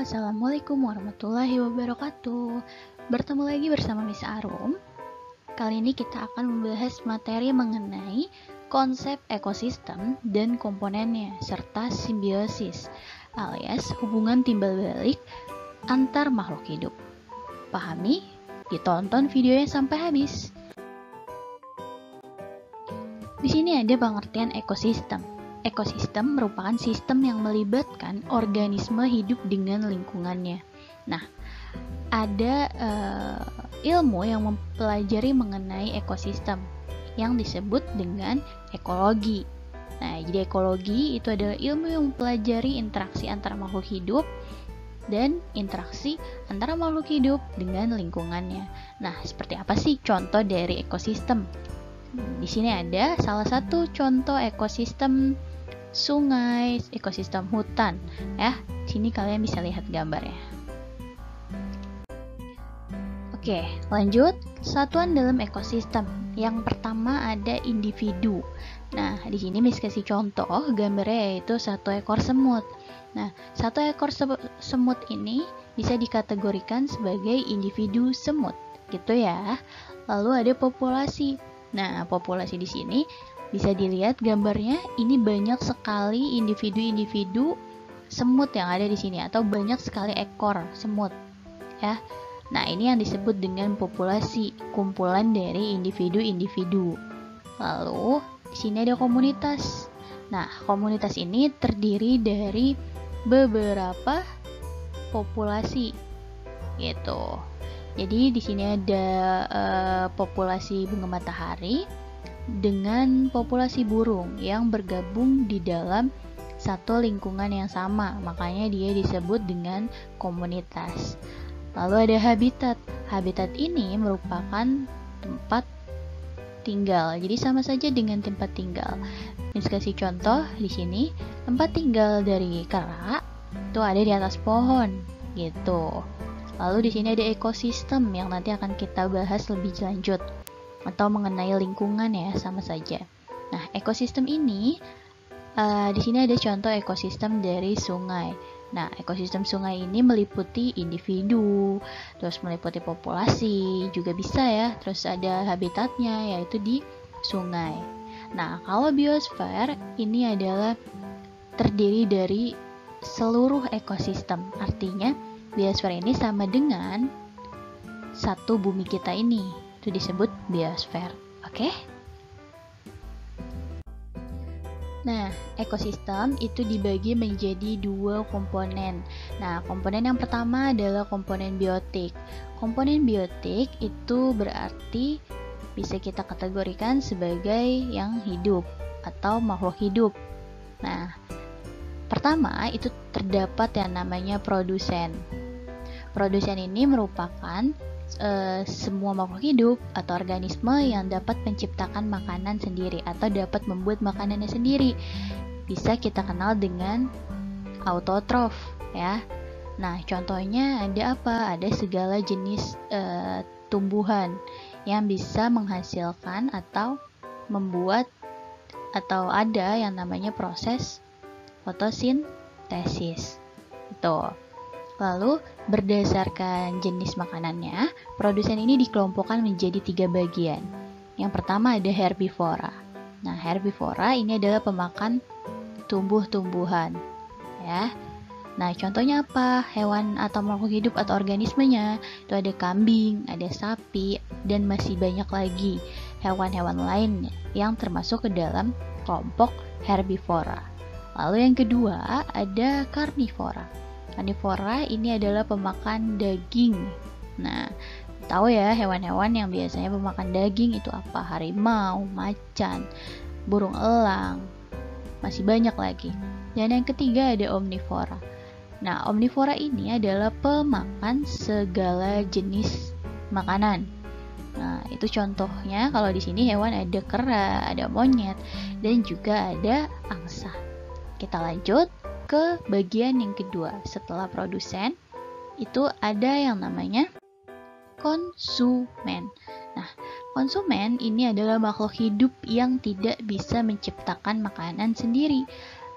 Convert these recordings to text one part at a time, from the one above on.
Assalamualaikum warahmatullahi wabarakatuh. Bertemu lagi bersama Miss Arum. Kali ini kita akan membahas materi mengenai konsep ekosistem dan komponennya, serta simbiosis, alias hubungan timbal balik antar makhluk hidup. Pahami? Ditonton videonya sampai habis. Di sini ada pengertian ekosistem. Ekosistem merupakan sistem yang melibatkan organisme hidup dengan lingkungannya. Nah, ada ilmu yang mempelajari mengenai ekosistem yang disebut dengan ekologi. Nah, jadi ekologi itu adalah ilmu yang mempelajari interaksi antara makhluk hidup dan interaksi antara makhluk hidup dengan lingkungannya. Nah, seperti apa sih contoh dari ekosistem? Di sini ada salah satu contoh ekosistem sungai, ekosistem hutan, ya. Sini kalian bisa lihat gambarnya. Oke, lanjut. Satuan dalam ekosistem. Yang pertama ada individu. Nah, di sini Miss kasih contoh gambarnya yaitu satu ekor semut. Nah, satu ekor semut ini bisa dikategorikan sebagai individu semut, gitu ya. Lalu ada populasi. Nah, populasi di sini bisa dilihat gambarnya, ini banyak sekali individu-individu semut yang ada di sini atau banyak sekali ekor semut, ya. Nah, ini yang disebut dengan populasi, kumpulan dari individu-individu. Lalu, di sini ada komunitas. Nah, komunitas ini terdiri dari beberapa populasi, gitu. Jadi di sini ada populasi bunga matahari dengan populasi burung yang bergabung di dalam satu lingkungan yang sama, makanya dia disebut dengan komunitas. Lalu ada habitat. Habitat ini merupakan tempat tinggal, jadi sama saja dengan tempat tinggal. Miss kasih contoh di sini, tempat tinggal dari kera itu ada di atas pohon, gitu. Lalu di sini ada ekosistem yang nanti akan kita bahas lebih lanjut, atau mengenai lingkungan ya, sama saja. Nah, ekosistem ini di sini ada contoh ekosistem dari sungai. Nah, ekosistem sungai ini meliputi individu, terus meliputi populasi, juga bisa ya. Terus ada habitatnya yaitu di sungai. Nah, kalau biosfer ini adalah terdiri dari seluruh ekosistem. Artinya biosfer ini sama dengan satu bumi kita ini. Itu disebut biosfer. Oke? Nah, ekosistem itu dibagi menjadi dua komponen. Nah, komponen yang pertama adalah komponen biotik. Komponen biotik itu berarti bisa kita kategorikan sebagai yang hidup atau makhluk hidup. Nah, pertama itu terdapat yang namanya produsen. Produsen ini merupakan semua makhluk hidup atau organisme yang dapat menciptakan makanan sendiri atau dapat membuat makanannya sendiri. Bisa kita kenal dengan autotrof, ya. Nah, contohnya ada apa? Ada segala jenis tumbuhan yang bisa menghasilkan atau membuat atau ada yang namanya proses fotosintesis. Itu. Lalu, berdasarkan jenis makanannya, produsen ini dikelompokkan menjadi 3 bagian. Yang pertama ada herbivora. Nah, herbivora ini adalah pemakan tumbuh-tumbuhan, ya. Nah, contohnya apa? Hewan atau makhluk hidup atau organismenya. Itu ada kambing, ada sapi, dan masih banyak lagi hewan-hewan lain yang termasuk ke dalam kelompok herbivora. Lalu yang kedua ada karnivora. Karnivora ini adalah pemakan daging. Nah, tahu ya hewan-hewan yang biasanya pemakan daging itu apa? Harimau, macan, burung elang, masih banyak lagi. Dan yang ketiga ada omnivora. Nah, omnivora ini adalah pemakan segala jenis makanan. Nah, itu contohnya kalau di sini hewan ada kera, ada monyet, dan juga ada angsa. Kita lanjut ke bagian yang kedua. Setelah produsen, itu ada yang namanya konsumen. Nah, konsumen ini adalah makhluk hidup yang tidak bisa menciptakan makanan sendiri.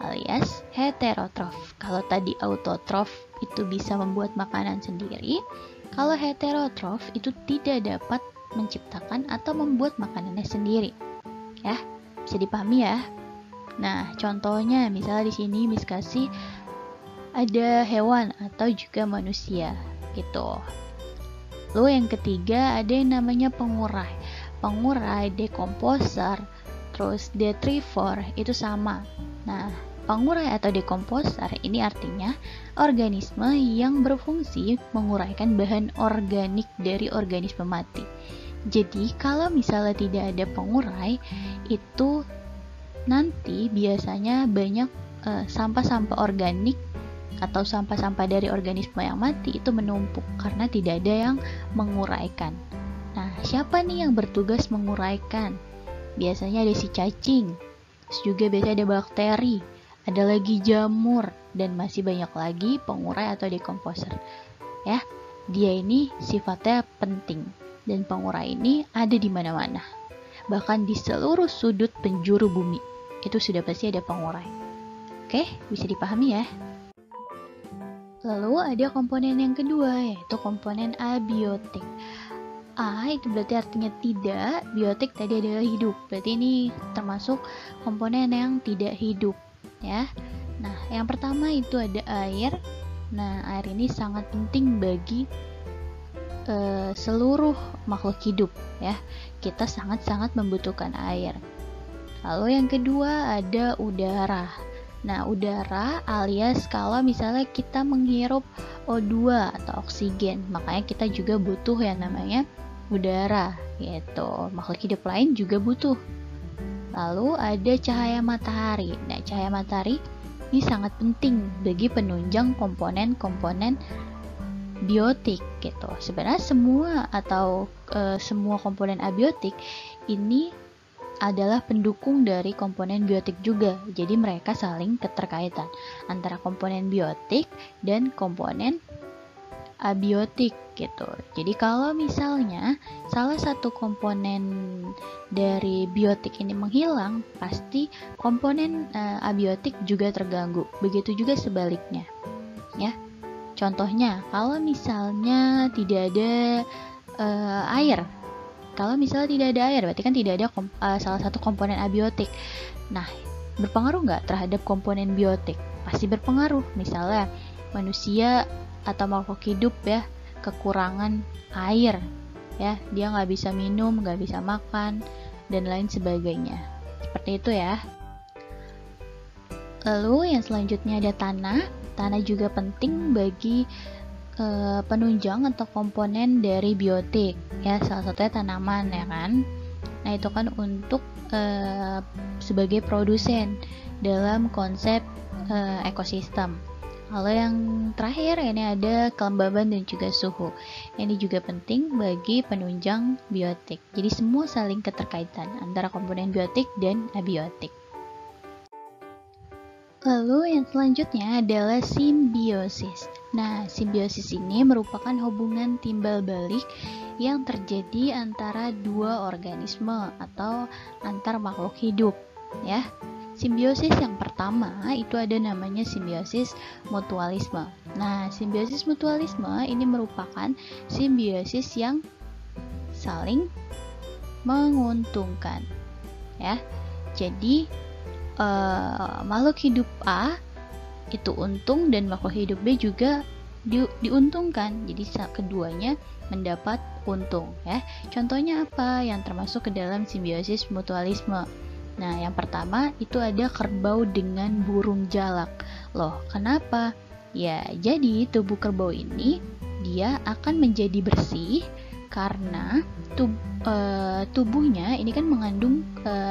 alias heterotrof. Kalau tadi autotrof itu bisa membuat makanan sendiri, kalau heterotrof itu tidak dapat menciptakan atau membuat makanannya sendiri. Ya, bisa dipahami ya. Nah, contohnya misalnya di sini Miss kasih ada hewan atau juga manusia gitu. Lalu yang ketiga ada yang namanya pengurai. Pengurai, dekomposer, terus detritivor itu sama. Nah, pengurai atau dekomposer ini artinya organisme yang berfungsi menguraikan bahan organik dari organisme mati. Jadi kalau misalnya tidak ada pengurai, itu nanti biasanya banyak sampah-sampah organik atau sampah-sampah dari organisme yang mati itu menumpuk karena tidak ada yang menguraikan. Nah, siapa nih yang bertugas menguraikan? Biasanya ada si cacing, terus juga biasanya ada bakteri, ada lagi jamur, dan masih banyak lagi pengurai atau dekomposer. Ya, dia ini sifatnya penting, dan pengurai ini ada di mana-mana. Bahkan di seluruh sudut penjuru bumi, itu sudah pasti ada pengurai. Oke, bisa dipahami ya? Lalu ada komponen yang kedua, yaitu komponen abiotik. A itu berarti artinya tidak, biotik tadi adalah hidup. Berarti ini termasuk komponen yang tidak hidup, ya. Nah, yang pertama itu ada air. Nah, air ini sangat penting bagi seluruh makhluk hidup, ya. Kita sangat-sangat membutuhkan air. Lalu yang kedua ada udara. Nah, udara alias kalau misalnya kita menghirup O2 atau oksigen, makanya kita juga butuh yang namanya udara, gitu. Makhluk hidup lain juga butuh. Lalu ada cahaya matahari. Nah, cahaya matahari ini sangat penting bagi penunjang komponen-komponen biotik, gitu. Sebenarnya semua atau semua komponen abiotik ini adalah pendukung dari komponen biotik juga. Jadi mereka saling keterkaitan antara komponen biotik dan komponen abiotik gitu. Jadi kalau misalnya salah satu komponen dari biotik ini menghilang, pasti komponen abiotik juga terganggu. Begitu juga sebaliknya. Ya. Contohnya, kalau misalnya tidak ada air. Kalau misalnya tidak ada air, berarti kan tidak ada salah satu komponen abiotik. Nah, berpengaruh nggak terhadap komponen biotik? Pasti berpengaruh. Misalnya manusia atau makhluk hidup ya kekurangan air, ya dia nggak bisa minum, nggak bisa makan, dan lain sebagainya. Seperti itu ya. Lalu yang selanjutnya ada tanah. Tanah juga penting bagi penunjang atau komponen dari biotik, ya salah satunya tanaman ya kan. Nah itu kan untuk sebagai produsen dalam konsep ekosistem. Lalu yang terakhir ini ada kelembaban dan juga suhu. Ini juga penting bagi penunjang biotik. Jadi semua saling keterkaitan antara komponen biotik dan abiotik. Lalu yang selanjutnya adalah simbiosis. Nah, simbiosis ini merupakan hubungan timbal balik yang terjadi antara dua organisme atau antar makhluk hidup, ya. Simbiosis yang pertama itu ada namanya simbiosis mutualisme. Nah, simbiosis mutualisme ini merupakan simbiosis yang saling menguntungkan, ya. Jadi makhluk hidup A itu untung dan makhluk hidup B juga diuntungkan. Jadi keduanya mendapat untung ya. Contohnya apa yang termasuk ke dalam simbiosis mutualisme? Nah, yang pertama itu ada kerbau dengan burung jalak. Loh, kenapa? Ya, jadi tubuh kerbau ini dia akan menjadi bersih karena tubuhnya ini kan mengandung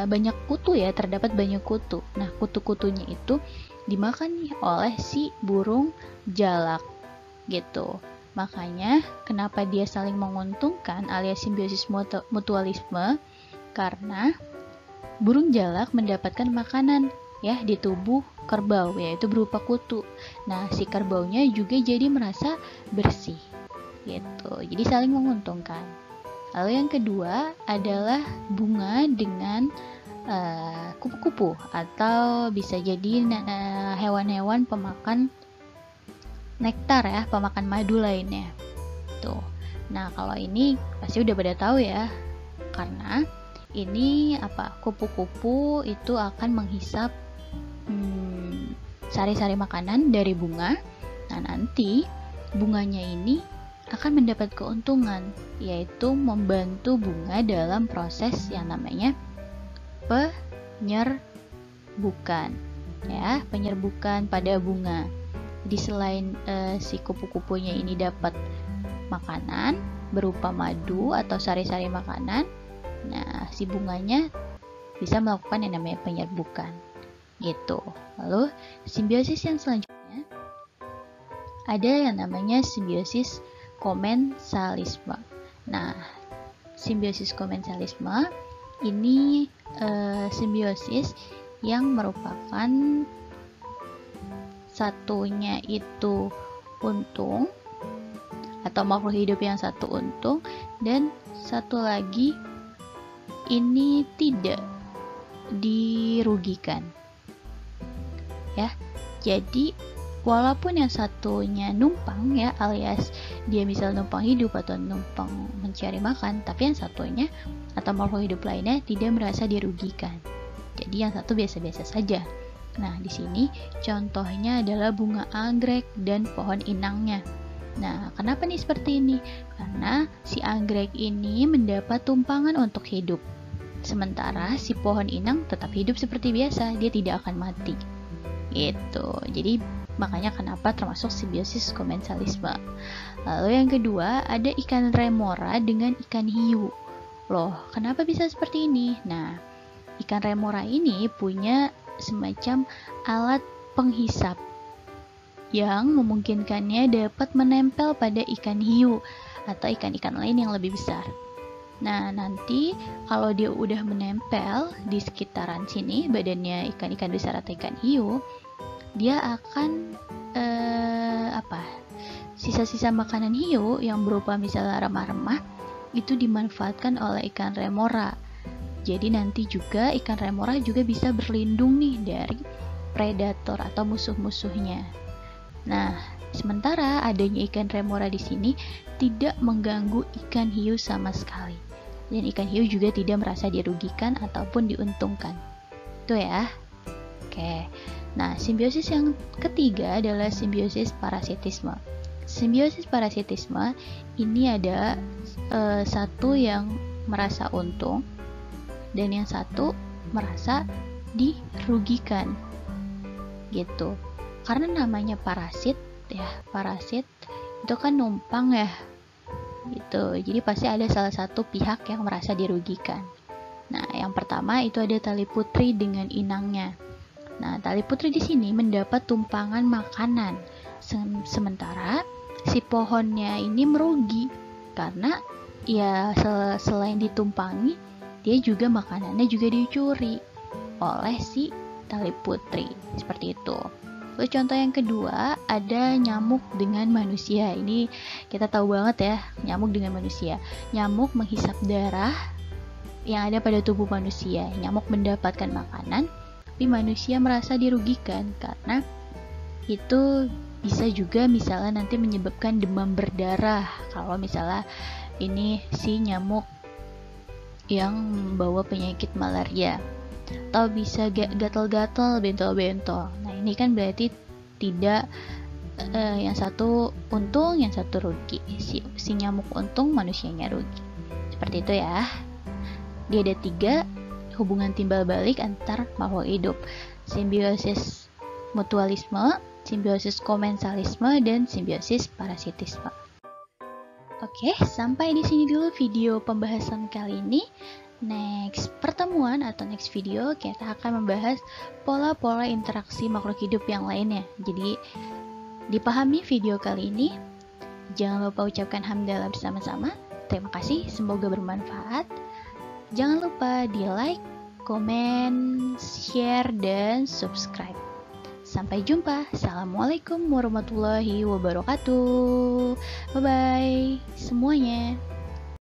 banyak kutu ya, terdapat banyak kutu. Nah, kutu-kutunya itu dimakan nih oleh si burung jalak gitu. Makanya kenapa dia saling menguntungkan alias simbiosis mutualisme, karena burung jalak mendapatkan makanan ya di tubuh kerbau, yaitu berupa kutu. Nah, si kerbaunya juga jadi merasa bersih gitu. Jadi saling menguntungkan. Lalu yang kedua adalah bunga dengan kupu-kupu atau bisa jadi hewan-hewan pemakan nektar ya, pemakan madu lainnya. Tuh. Nah, kalau ini pasti udah pada tahu ya. Karena ini kupu-kupu itu akan menghisap sari-sari makanan dari bunga. Nah, nanti bunganya ini akan mendapat keuntungan, yaitu membantu bunga dalam proses yang namanya penyerbukan. Ya, penyerbukan pada bunga. Jadi selain si kupu-kupunya ini dapat makanan berupa madu atau sari-sari makanan, nah si bunganya bisa melakukan yang namanya penyerbukan gitu. Lalu simbiosis yang selanjutnya ada yang namanya simbiosis komensalisme. Nah, simbiosis komensalisme ini simbiosis yang merupakan satunya itu untung atau makhluk hidup yang satu untung dan satu lagi ini tidak dirugikan ya. Jadi walaupun yang satunya numpang ya, alias dia misal numpang hidup atau numpang mencari makan, tapi yang satunya atau makhluk hidup lainnya tidak merasa dirugikan. Jadi yang satu biasa-biasa saja. Nah, di sini contohnya adalah bunga anggrek dan pohon inangnya. Nah, kenapa nih seperti ini? Karena si anggrek ini mendapat tumpangan untuk hidup. Sementara si pohon inang tetap hidup seperti biasa, dia tidak akan mati. Gitu. Jadi makanya kenapa termasuk simbiosis komensalisme. Lalu yang kedua, ada ikan remora dengan ikan hiu. Loh, kenapa bisa seperti ini? Nah, ikan remora ini punya semacam alat penghisap yang memungkinkannya dapat menempel pada ikan hiu atau ikan-ikan lain yang lebih besar. Nah, nanti kalau dia udah menempel di sekitaran sini badannya ikan-ikan besar atau ikan hiu, dia akan sisa-sisa makanan hiu yang berupa misalnya remah-remah itu dimanfaatkan oleh ikan remora. Jadi nanti juga ikan remora juga bisa berlindung nih dari predator atau musuh-musuhnya. Nah, sementara adanya ikan remora di sini tidak mengganggu ikan hiu sama sekali. Dan ikan hiu juga tidak merasa dirugikan ataupun diuntungkan. Itu ya. Oke. Nah, simbiosis yang ketiga adalah simbiosis parasitisme. Simbiosis parasitisme ini ada satu yang merasa untung dan yang satu merasa dirugikan gitu. Karena namanya parasit ya, parasit itu kan numpang ya gitu. Jadi pasti ada salah satu pihak yang merasa dirugikan. Nah, yang pertama itu ada tali putri dengan inangnya. Nah, tali putri di sini mendapat tumpangan makanan, sementara si pohonnya ini merugi karena ya selain ditumpangi, dia juga makanannya juga dicuri oleh si tali putri, seperti itu. Lalu contoh yang kedua ada nyamuk dengan manusia. Ini kita tahu banget ya, nyamuk dengan manusia. Nyamuk menghisap darah yang ada pada tubuh manusia. Nyamuk mendapatkan makanan, tapi manusia merasa dirugikan karena itu bisa juga misalnya nanti menyebabkan demam berdarah kalau misalnya ini si nyamuk yang membawa penyakit malaria, atau bisa gatal-gatal, bentol-bentol. Nah, ini kan berarti tidak yang satu untung, yang satu rugi. Si nyamuk untung, manusianya rugi. Seperti itu ya. Dia ada 3 hubungan timbal balik antar makhluk hidup: simbiosis mutualisme, simbiosis komensalisme, dan simbiosis parasitisme. Oke, sampai di sini dulu video pembahasan kali ini. Next pertemuan atau next video kita akan membahas pola-pola interaksi makhluk hidup yang lainnya. Jadi dipahami video kali ini. Jangan lupa ucapkan hamdalah bersama-sama. Terima kasih, semoga bermanfaat. Jangan lupa di like, komen, share, dan subscribe. Sampai jumpa. Assalamualaikum warahmatullahi wabarakatuh. Bye-bye semuanya.